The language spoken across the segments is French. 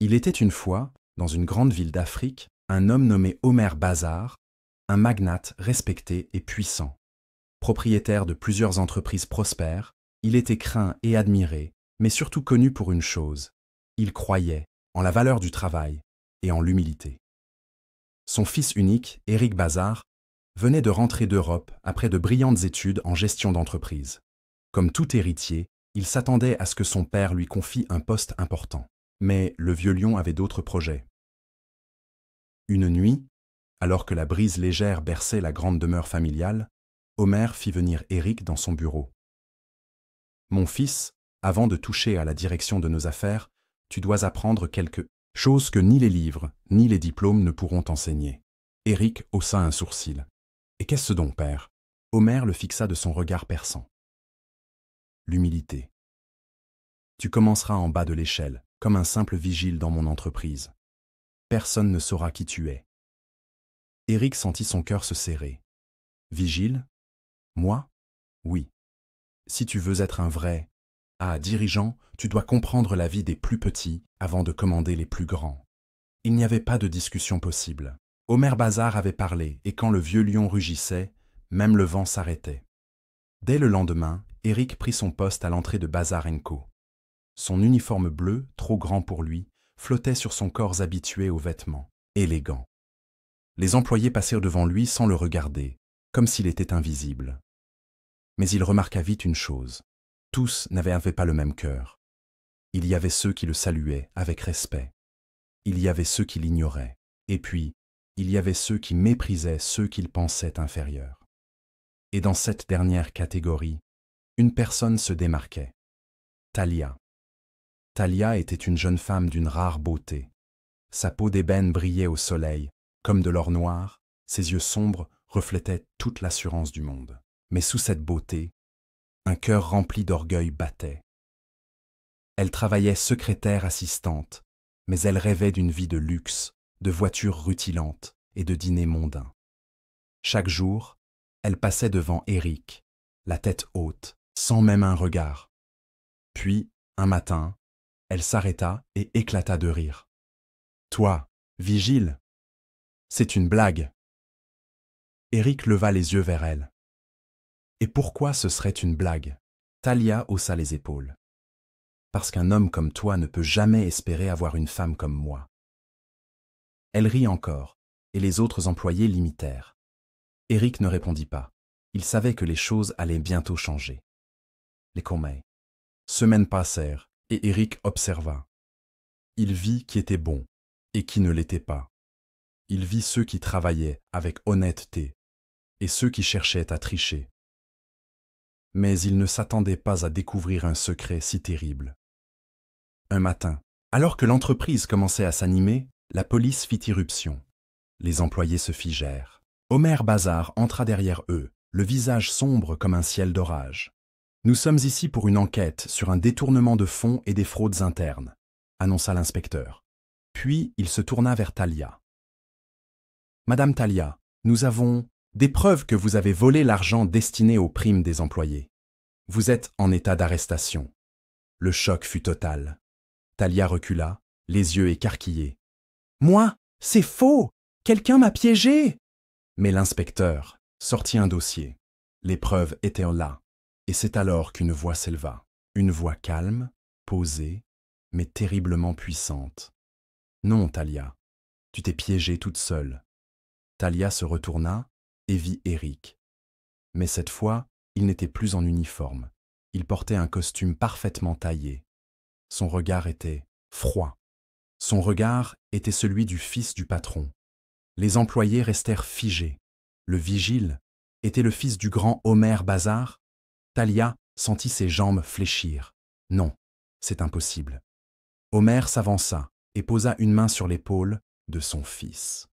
Il était une fois, dans une grande ville d'Afrique, un homme nommé Omer Bazar, un magnate respecté et puissant. Propriétaire de plusieurs entreprises prospères, il était craint et admiré, mais surtout connu pour une chose. Il croyait en la valeur du travail et en l'humilité. Son fils unique, Éric Bazar, venait de rentrer d'Europe après de brillantes études en gestion d'entreprise. Comme tout héritier, il s'attendait à ce que son père lui confie un poste important. Mais le vieux lion avait d'autres projets. Une nuit, alors que la brise légère berçait la grande demeure familiale, Omer fit venir Éric dans son bureau. « Mon fils, avant de toucher à la direction de nos affaires, tu dois apprendre quelque chose que ni les livres, ni les diplômes ne pourront t'enseigner. » Éric haussa un sourcil. « Et qu'est-ce donc, père ?» Omer le fixa de son regard perçant. « L'humilité. Tu commenceras en bas de l'échelle, comme un simple vigile dans mon entreprise. Personne ne saura qui tu es. » Éric sentit son cœur se serrer. « Vigile? Moi? Oui. Si tu veux être un vrai dirigeant, tu dois comprendre la vie des plus petits avant de commander les plus grands. » Il n'y avait pas de discussion possible. Omer Bazar avait parlé, et quand le vieux lion rugissait, même le vent s'arrêtait. Dès le lendemain, Éric prit son poste à l'entrée de Bazar & Co. Son uniforme bleu, trop grand pour lui, flottait sur son corps habitué aux vêtements, élégant. Les employés passèrent devant lui sans le regarder, comme s'il était invisible. Mais il remarqua vite une chose. Tous n'avaient pas le même cœur. Il y avait ceux qui le saluaient avec respect. Il y avait ceux qui l'ignoraient. Et puis, il y avait ceux qui méprisaient ceux qu'ils pensaient inférieurs. Et dans cette dernière catégorie, une personne se démarquait. Talia. Talia était une jeune femme d'une rare beauté. Sa peau d'ébène brillait au soleil, comme de l'or noir, ses yeux sombres reflétaient toute l'assurance du monde. Mais sous cette beauté, un cœur rempli d'orgueil battait. Elle travaillait secrétaire assistante, mais elle rêvait d'une vie de luxe, de voitures rutilantes et de dîners mondains. Chaque jour, elle passait devant Éric, la tête haute, sans même un regard. Puis, un matin, elle s'arrêta et éclata de rire. « Toi, vigile, c'est une blague. » Éric leva les yeux vers elle. « Et pourquoi ce serait une blague ?» Talia haussa les épaules. « Parce qu'un homme comme toi ne peut jamais espérer avoir une femme comme moi. » Elle rit encore, et les autres employés l'imitèrent. Éric ne répondit pas. Il savait que les choses allaient bientôt changer. Les combats. Semaines passèrent, et Éric observa. Il vit qui était bon, et qui ne l'était pas. Il vit ceux qui travaillaient avec honnêteté, et ceux qui cherchaient à tricher. Mais il ne s'attendait pas à découvrir un secret si terrible. Un matin, alors que l'entreprise commençait à s'animer, la police fit irruption. Les employés se figèrent. Omer Bazar entra derrière eux, le visage sombre comme un ciel d'orage. « Nous sommes ici pour une enquête sur un détournement de fonds et des fraudes internes », annonça l'inspecteur. Puis il se tourna vers Talia. « Madame Talia, nous avons des preuves que vous avez volé l'argent destiné aux primes des employés. Vous êtes en état d'arrestation. » Le choc fut total. Talia recula, les yeux écarquillés. « Moi, c'est faux! Quelqu'un m'a piégé !» Mais l'inspecteur sortit un dossier. Les preuves étaient là. Et c'est alors qu'une voix s'éleva. Une voix calme, posée, mais terriblement puissante. « Non, Talia, tu t'es piégée toute seule. » Talia se retourna et vit Éric. Mais cette fois, il n'était plus en uniforme. Il portait un costume parfaitement taillé. Son regard était froid. Son regard était celui du fils du patron. Les employés restèrent figés. Le vigile était le fils du grand Omer Bazar. Talia sentit ses jambes fléchir. Non, c'est impossible. Omer s'avança et posa une main sur l'épaule de son fils.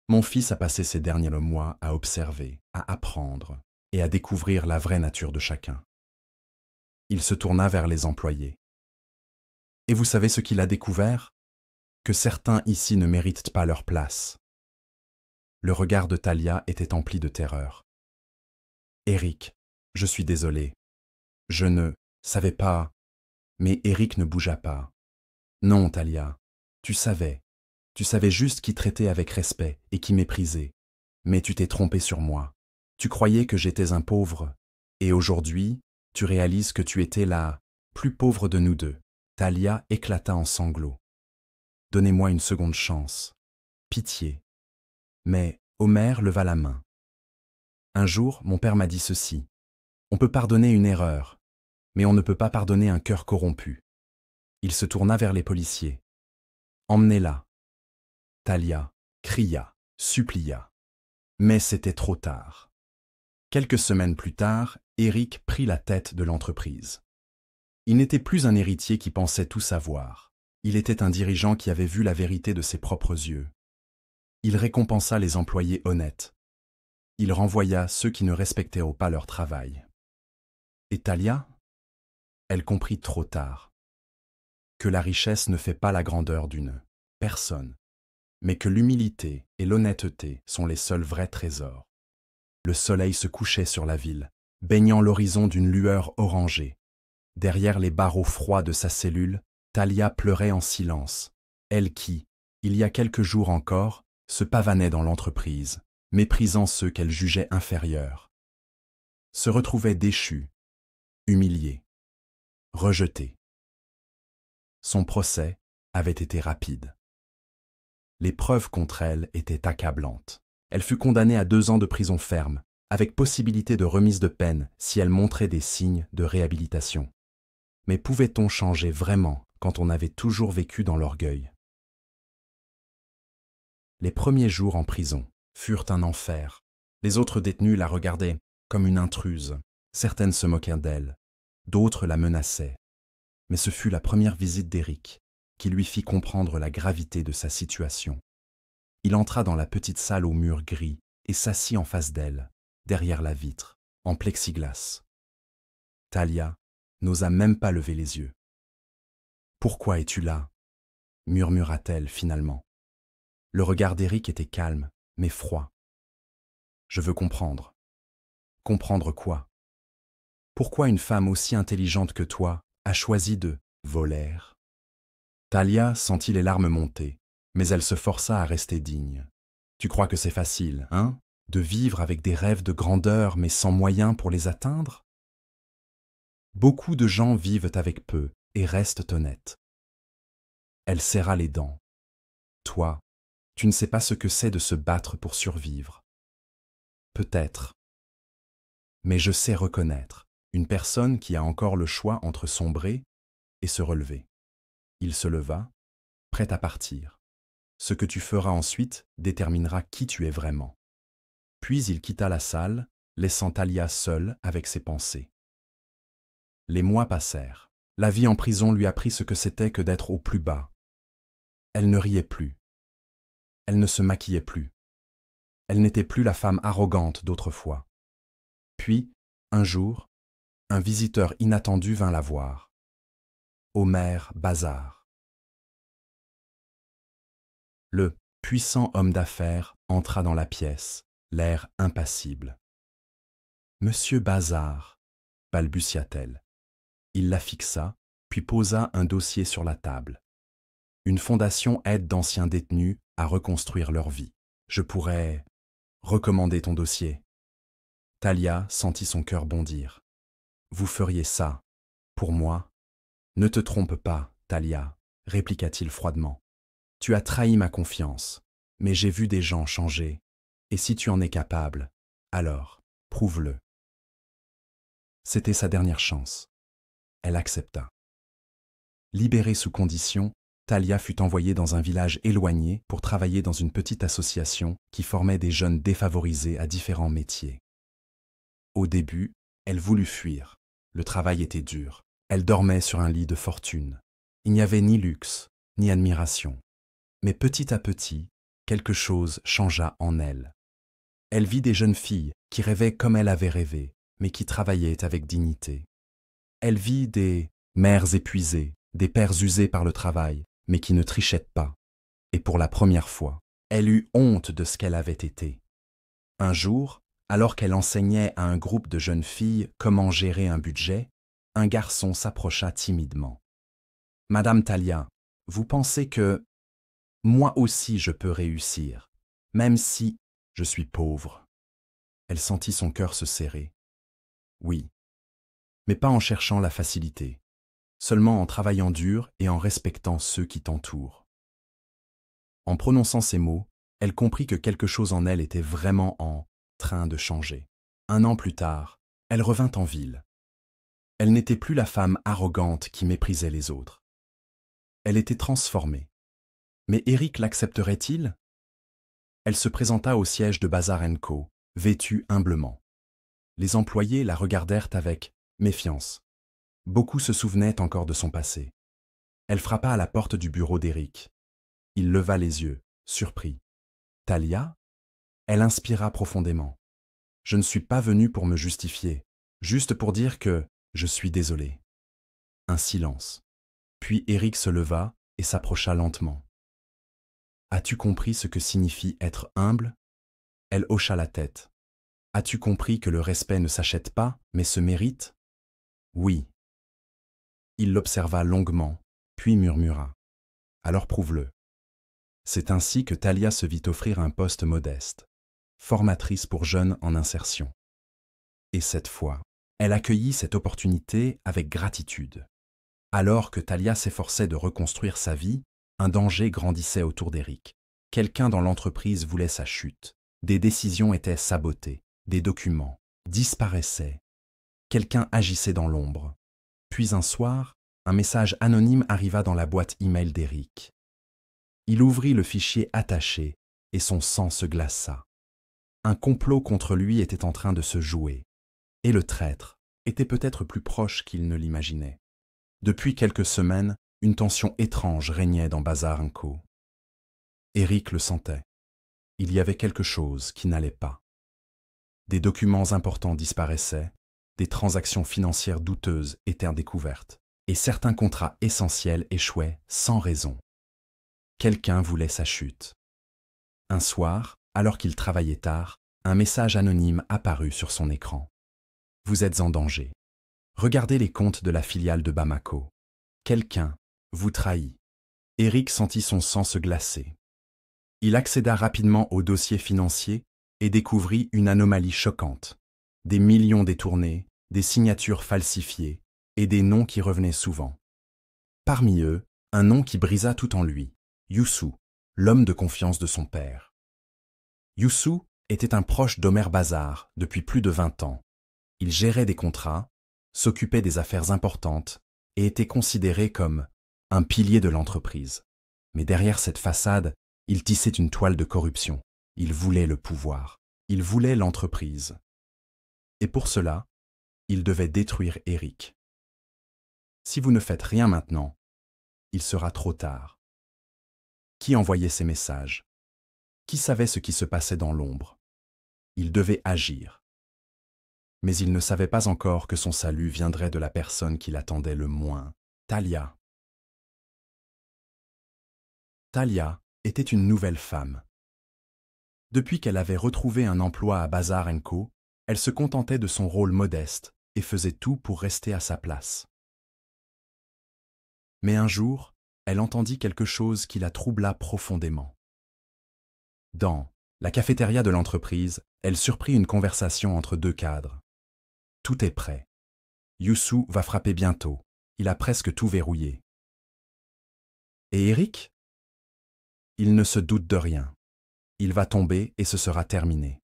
Mon fils a passé ces derniers mois à observer, à apprendre et à découvrir la vraie nature de chacun. Il se tourna vers les employés. Et vous savez ce qu'il a découvert? Que certains ici ne méritent pas leur place. Le regard de Talia était empli de terreur. Éric, je suis désolé. Je ne savais pas. Mais Éric ne bougea pas. Non, Talia, Tu savais. Tu savais juste qui traitait avec respect et qui méprisait. Mais tu t'es trompé sur moi. Tu croyais que j'étais un pauvre. Et aujourd'hui, tu réalises que tu étais la plus pauvre de nous deux. Talia éclata en sanglots. Donnez-moi une seconde chance. Pitié. Mais Omer leva la main. Un jour, mon père m'a dit ceci. On peut pardonner une erreur, mais on ne peut pas pardonner un cœur corrompu. Il se tourna vers les policiers. Emmenez-la. Talia cria, supplia. Mais c'était trop tard. Quelques semaines plus tard, Éric prit la tête de l'entreprise. Il n'était plus un héritier qui pensait tout savoir. Il était un dirigeant qui avait vu la vérité de ses propres yeux. Il récompensa les employés honnêtes. Il renvoya ceux qui ne respectaient pas leur travail. Et Talia? Elle comprit trop tard que la richesse ne fait pas la grandeur d'une personne, mais que l'humilité et l'honnêteté sont les seuls vrais trésors. Le soleil se couchait sur la ville, baignant l'horizon d'une lueur orangée. Derrière les barreaux froids de sa cellule, Talia pleurait en silence, elle qui, il y a quelques jours encore, se pavanait dans l'entreprise, méprisant ceux qu'elle jugeait inférieurs. Se retrouvait déchue, humiliée, rejetée. Son procès avait été rapide. Les preuves contre elle étaient accablantes. Elle fut condamnée à 2 ans de prison ferme, avec possibilité de remise de peine si elle montrait des signes de réhabilitation. Mais pouvait-on changer vraiment quand on avait toujours vécu dans l'orgueil? Les premiers jours en prison furent un enfer. Les autres détenus la regardaient comme une intruse. Certaines se moquaient d'elle, d'autres la menaçaient. Mais ce fut la première visite d'Éric qui lui fit comprendre la gravité de sa situation. Il entra dans la petite salle aux murs gris et s'assit en face d'elle, derrière la vitre, en plexiglas. Talia n'osa même pas lever les yeux. « Pourquoi es-tu là » murmura-t-elle finalement. Le regard d'Éric était calme, mais froid. « Je veux comprendre. » Comprendre quoi? Pourquoi une femme aussi intelligente que toi a choisi de voler? Talia sentit les larmes monter, mais elle se força à rester digne. Tu crois que c'est facile, hein, de vivre avec des rêves de grandeur mais sans moyens pour les atteindre? Beaucoup de gens vivent avec peu et restent honnêtes. Elle serra les dents. Toi, tu ne sais pas ce que c'est de se battre pour survivre. Peut-être. Mais je sais reconnaître une personne qui a encore le choix entre sombrer et se relever. Il se leva, prêt à partir. Ce que tu feras ensuite déterminera qui tu es vraiment. Puis il quitta la salle, laissant Talia seule avec ses pensées. Les mois passèrent. La vie en prison lui apprit ce que c'était que d'être au plus bas. Elle ne riait plus. Elle ne se maquillait plus. Elle n'était plus la femme arrogante d'autrefois. Puis, un jour, un visiteur inattendu vint la voir. Omer Bazar. Le puissant homme d'affaires entra dans la pièce, l'air impassible. « Monsieur Bazar » balbutia-t-elle. Il la fixa, puis posa un dossier sur la table. Une fondation aide d'anciens détenus à reconstruire leur vie. Je pourrais recommander ton dossier. Talia sentit son cœur bondir. Vous feriez ça, pour moi? Ne te trompe pas, Talia, répliqua-t-il froidement. Tu as trahi ma confiance, mais j'ai vu des gens changer, et si tu en es capable, alors, prouve-le. C'était sa dernière chance. Elle accepta. Libérée sous condition, Talia fut envoyée dans un village éloigné pour travailler dans une petite association qui formait des jeunes défavorisés à différents métiers. Au début, elle voulut fuir. Le travail était dur. Elle dormait sur un lit de fortune. Il n'y avait ni luxe, ni admiration. Mais petit à petit, quelque chose changea en elle. Elle vit des jeunes filles qui rêvaient comme elle avait rêvé, mais qui travaillaient avec dignité. Elle vit des mères épuisées, des pères usés par le travail, mais qui ne trichaient pas. Et pour la première fois, elle eut honte de ce qu'elle avait été. Un jour, alors qu'elle enseignait à un groupe de jeunes filles comment gérer un budget, un garçon s'approcha timidement. « Madame Talia, vous pensez que… » Moi aussi je peux réussir, même si je suis pauvre. Elle sentit son cœur se serrer. Oui, mais pas en cherchant la facilité, seulement en travaillant dur et en respectant ceux qui t'entourent. En prononçant ces mots, elle comprit que quelque chose en elle était vraiment en train de changer. 1 an plus tard, elle revint en ville. Elle n'était plus la femme arrogante qui méprisait les autres. Elle était transformée. Mais Eric l'accepterait-il? Elle se présenta au siège de Bazar & Co, vêtue humblement. Les employés la regardèrent avec méfiance. Beaucoup se souvenaient encore de son passé. Elle frappa à la porte du bureau d'Eric. Il leva les yeux, surpris. « Talia ?» Elle inspira profondément. « Je ne suis pas venue pour me justifier, juste pour dire que je suis désolée. » Un silence. Puis Eric se leva et s'approcha lentement. « As-tu compris ce que signifie être humble ?» Elle hocha la tête. « As-tu compris que le respect ne s'achète pas, mais se mérite ?» Oui. Il l'observa longuement, puis murmura. « Alors prouve-le. » C'est ainsi que Talia se vit offrir un poste modeste, formatrice pour jeunes en insertion. Et cette fois, elle accueillit cette opportunité avec gratitude. Alors que Talia s'efforçait de reconstruire sa vie, un danger grandissait autour d'Eric. Quelqu'un dans l'entreprise voulait sa chute. Des décisions étaient sabotées, des documents disparaissaient. Quelqu'un agissait dans l'ombre. Puis un soir, un message anonyme arriva dans la boîte email d'Eric. Il ouvrit le fichier attaché et son sang se glaça. Un complot contre lui était en train de se jouer. Et le traître était peut-être plus proche qu'il ne l'imaginait. Depuis quelques semaines, une tension étrange régnait dans Bazar & Co. Eric le sentait. Il y avait quelque chose qui n'allait pas. Des documents importants disparaissaient, des transactions financières douteuses étaient découvertes, et certains contrats essentiels échouaient sans raison. Quelqu'un voulait sa chute. Un soir, alors qu'il travaillait tard, un message anonyme apparut sur son écran. « Vous êtes en danger. Regardez les comptes de la filiale de Bamako. Quelqu'un vous trahit. » Eric sentit son sang se glacer. Il accéda rapidement au dossier financier et découvrit une anomalie choquante. Des millions détournés, des signatures falsifiées et des noms qui revenaient souvent. Parmi eux, un nom qui brisa tout en lui. Youssou, l'homme de confiance de son père. Youssou était un proche d'Omer Bazar depuis plus de 20 ans. Il gérait des contrats, s'occupait des affaires importantes et était considéré comme un pilier de l'entreprise. Mais derrière cette façade, il tissait une toile de corruption. Il voulait le pouvoir. Il voulait l'entreprise. Et pour cela, il devait détruire Eric. Si vous ne faites rien maintenant, il sera trop tard. Qui envoyait ces messages? Qui savait ce qui se passait dans l'ombre? Il devait agir. Mais il ne savait pas encore que son salut viendrait de la personne qui l'attendait le moins, Talia. Talia était une nouvelle femme. Depuis qu'elle avait retrouvé un emploi à Bazar & Co, elle se contentait de son rôle modeste et faisait tout pour rester à sa place. Mais un jour, elle entendit quelque chose qui la troubla profondément. Dans la cafétéria de l'entreprise, elle surprit une conversation entre 2 cadres. « Tout est prêt. Youssou va frapper bientôt. Il a presque tout verrouillé. » « Et Eric ? » ?»« Il ne se doute de rien. Il va tomber et ce sera terminé. »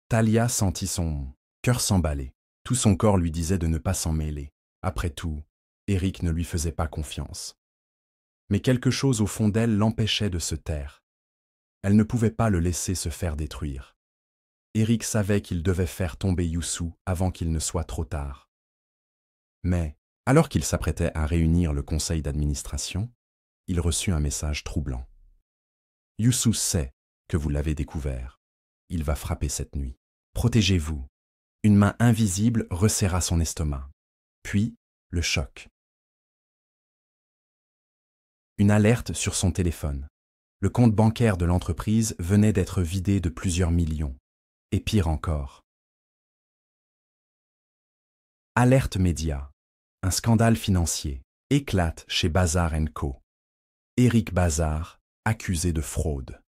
Talia sentit son cœur s'emballer. Tout son corps lui disait de ne pas s'en mêler. Après tout, Eric ne lui faisait pas confiance. Mais quelque chose au fond d'elle l'empêchait de se taire. Elle ne pouvait pas le laisser se faire détruire. Eric savait qu'il devait faire tomber Youssou avant qu'il ne soit trop tard. Mais, alors qu'il s'apprêtait à réunir le conseil d'administration, il reçut un message troublant. « Youssou sait que vous l'avez découvert. Il va frapper cette nuit. Protégez-vous. » Une main invisible resserra son estomac. Puis, le choc. Une alerte sur son téléphone. Le compte bancaire de l'entreprise venait d'être vidé de plusieurs millions. Et pire encore. Alerte média. Un scandale financier éclate chez Bazar & Co. Éric Bazard, accusé de fraude.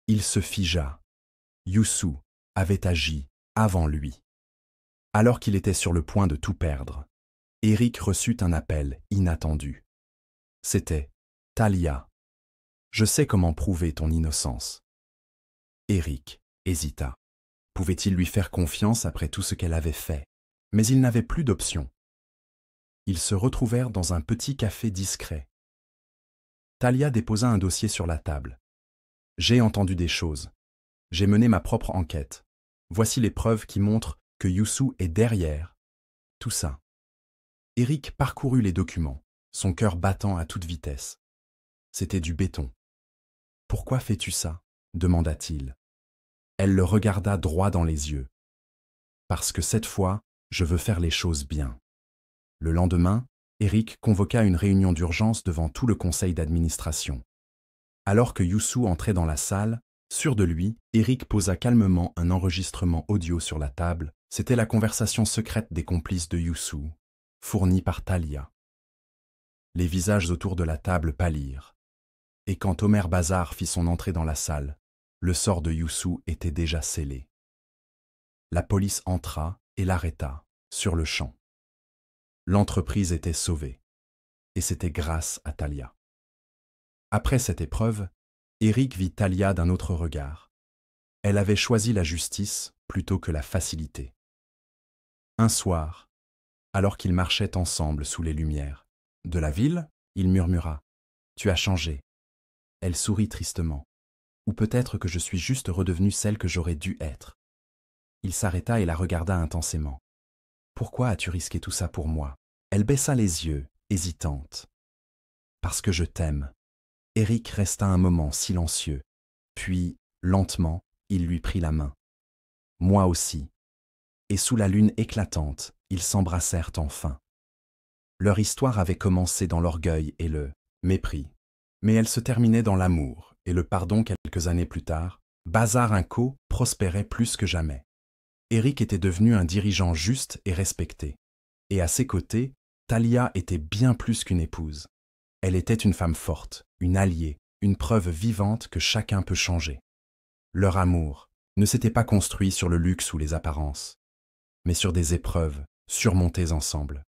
Il se figea. Youssou avait agi avant lui. Alors qu'il était sur le point de tout perdre, Éric reçut un appel inattendu. C'était « Talia, je sais comment prouver ton innocence. » Éric hésita. Pouvait-il lui faire confiance après tout ce qu'elle avait fait? Mais il n'avait plus d'option. Ils se retrouvèrent dans un petit café discret. Talia déposa un dossier sur la table. « J'ai entendu des choses. J'ai mené ma propre enquête. Voici les preuves qui montrent que Youssou est derrière tout ça. » Éric parcourut les documents, son cœur battant à toute vitesse. C'était du béton. « Pourquoi fais-tu ça ?» demanda-t-il. Elle le regarda droit dans les yeux. « Parce que cette fois, je veux faire les choses bien. » Le lendemain, Éric convoqua une réunion d'urgence devant tout le conseil d'administration. Alors que Youssou entrait dans la salle, sûr de lui, Éric posa calmement un enregistrement audio sur la table. C'était la conversation secrète des complices de Youssou, fournie par Talia. Les visages autour de la table pâlirent. Et quand Omer Bazard fit son entrée dans la salle, le sort de Youssou était déjà scellé. La police entra et l'arrêta, sur le champ. L'entreprise était sauvée, et c'était grâce à Talia. Après cette épreuve, Éric vit Talia d'un autre regard. Elle avait choisi la justice plutôt que la facilité. Un soir, alors qu'ils marchaient ensemble sous les lumières de la ville, il murmura « Tu as changé ». Elle sourit tristement. « Ou peut-être que je suis juste redevenue celle que j'aurais dû être. » Il s'arrêta et la regarda intensément. « Pourquoi as-tu risqué tout ça pour moi ?» Elle baissa les yeux, hésitante. « Parce que je t'aime. » Éric resta un moment silencieux, puis, lentement, il lui prit la main. « Moi aussi. » Et sous la lune éclatante, ils s'embrassèrent enfin. Leur histoire avait commencé dans l'orgueil et le mépris, mais elle se terminait dans l'amour et le pardon quelques années plus tard. Bazar & Co prospérait plus que jamais. Éric était devenu un dirigeant juste et respecté. Et à ses côtés, Talia était bien plus qu'une épouse. Elle était une femme forte, une alliée, une preuve vivante que chacun peut changer. Leur amour ne s'était pas construit sur le luxe ou les apparences, mais sur des épreuves surmontées ensemble.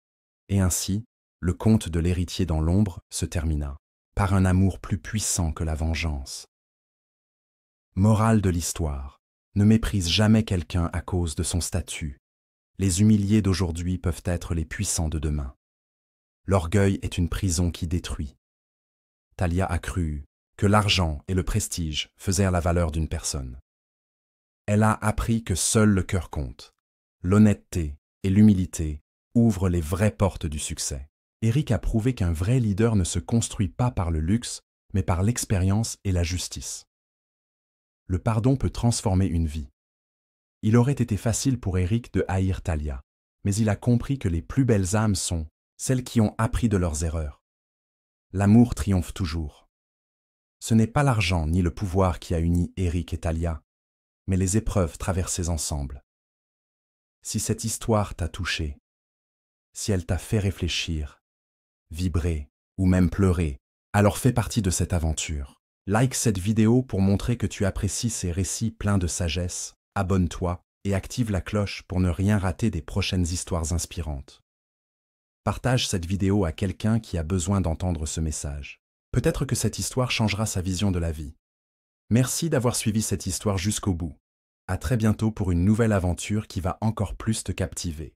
Et ainsi, le conte de l'héritier dans l'ombre se termina, par un amour plus puissant que la vengeance. Morale de l'histoire, ne méprise jamais quelqu'un à cause de son statut. Les humiliés d'aujourd'hui peuvent être les puissants de demain. L'orgueil est une prison qui détruit. Talia a cru que l'argent et le prestige faisaient la valeur d'une personne. Elle a appris que seul le cœur compte. L'honnêteté et l'humilité ouvrent les vraies portes du succès. Éric a prouvé qu'un vrai leader ne se construit pas par le luxe, mais par l'expérience et la justice. Le pardon peut transformer une vie. Il aurait été facile pour Éric de haïr Talia, mais il a compris que les plus belles âmes sont celles qui ont appris de leurs erreurs. L'amour triomphe toujours. Ce n'est pas l'argent ni le pouvoir qui a uni Éric et Talia, mais les épreuves traversées ensemble. Si cette histoire t'a touché, si elle t'a fait réfléchir, vibrer ou même pleurer, alors fais partie de cette aventure. Like cette vidéo pour montrer que tu apprécies ces récits pleins de sagesse, abonne-toi et active la cloche pour ne rien rater des prochaines histoires inspirantes. Partage cette vidéo à quelqu'un qui a besoin d'entendre ce message. Peut-être que cette histoire changera sa vision de la vie. Merci d'avoir suivi cette histoire jusqu'au bout. À très bientôt pour une nouvelle aventure qui va encore plus te captiver.